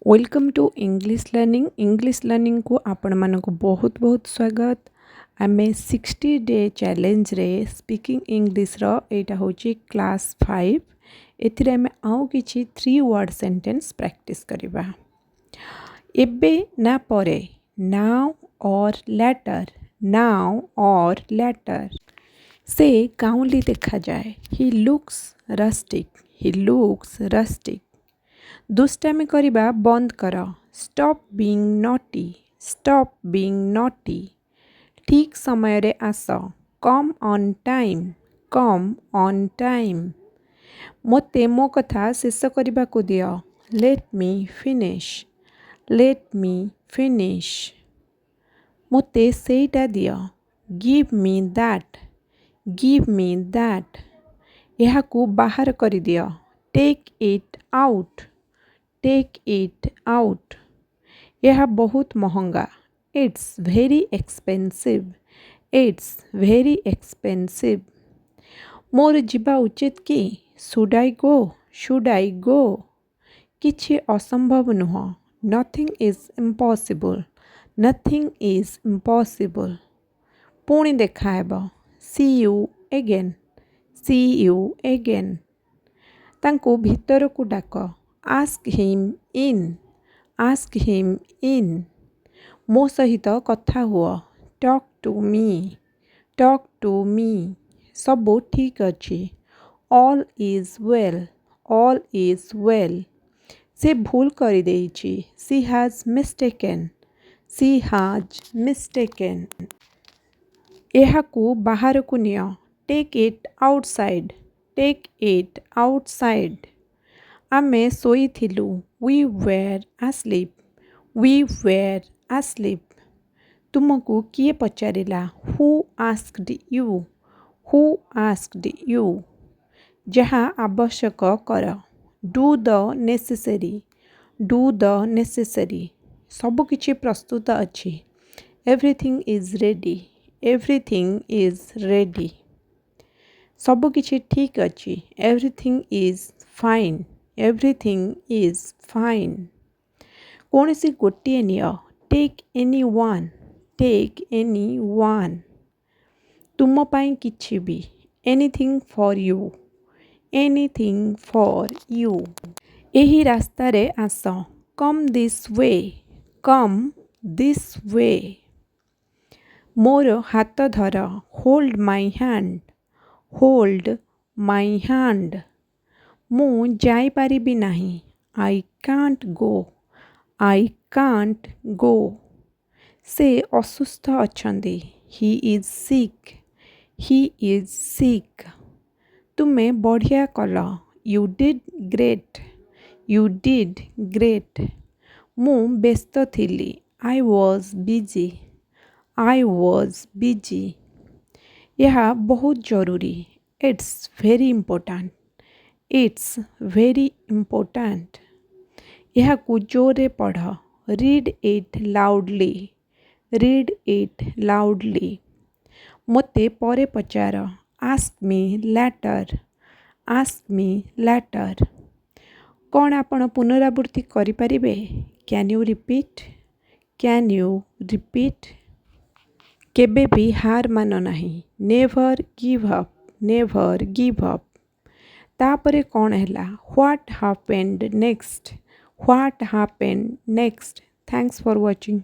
Welcome to English learning को आपण मानक बहुत बहुत स्वागत। आमे 60 डे चैलेंज रे स्पीकिंग इंग्लिश रो एटा होची क्लास 5। एथिरे आमे आउ किछि 3 वर्ड सेंटेंस प्रैक्टिस करिबा। एबे ना परे, नाउ और लेटर, नाउ और लेटर। से गाउली देखा जाए, he looks rustic, he looks rustic. दुष्टामी करिबा बंद कर, stop being naughty, stop being naughty. ठीक समय रे आस, come on time, come on time. मोते मो कथा शेष करिबा को दियो, let me finish, let me finish. मोते सेटा दियो, give me that, give me that. यहा को बाहर करि दियो, take it out, take it out. यह बहुत महंगा, it's very expensive, it's very expensive. मोर जिबा उचित कि, should I go, should I गो। किछि असंभव नुह, nothing is impossible, nothing is impossible. पुणी देखा हेबो, see you again, see you again. तांको भितर को डाक, ask him in, ask him in. मो सहित कथा हुआ, talk to me, talk to me. सबो ठीक अच्छी, all is well, all is well. से भूल करी देइची, she has mistaken, she has mistaken. यहा को बाहर को नियो, take it outside, take it outside. आमे सोई थिलु, we were asleep, we were asleep। तुमको किए पचारिला, who asked you, who asked you. जहाँ आवश्यक कर, do the necessary, do the necessary. सब किछि प्रस्तुत अछि, everything is ready, everything is ready. सब किछि ठीक अछि, everything is fine, everything is fine. कौनसी गोटिए नियो, take any one, take any one. तुम पाई किछि भी, anything for you, anything for you. एही रास्ता रे आस, come this way, come this way. मोर हाथ धर, hold my hand, hold my hand. मु जाई पारिबी नाही, I can't go, I can't go. से असुस्थ अछंदी, he is sick, he is sick. तुमे बढ़िया कल, you did great, you did great. मु व्यस्त थिली, I was busy, I was busy. यह बहुत जरूरी, it's very important, it's very important. यह को जोरे पढ़, read it loudly, read it loudly. मोते परे पचार, ask me later, ask me later. कौन आपण पुनरावृत्ति करि परिबे? Can you repeat, can you repeat. केबे भी हार मान नाही, never give up, never give up. तापरे कौन हैला, what happened next, what happened next. Thanks for watching.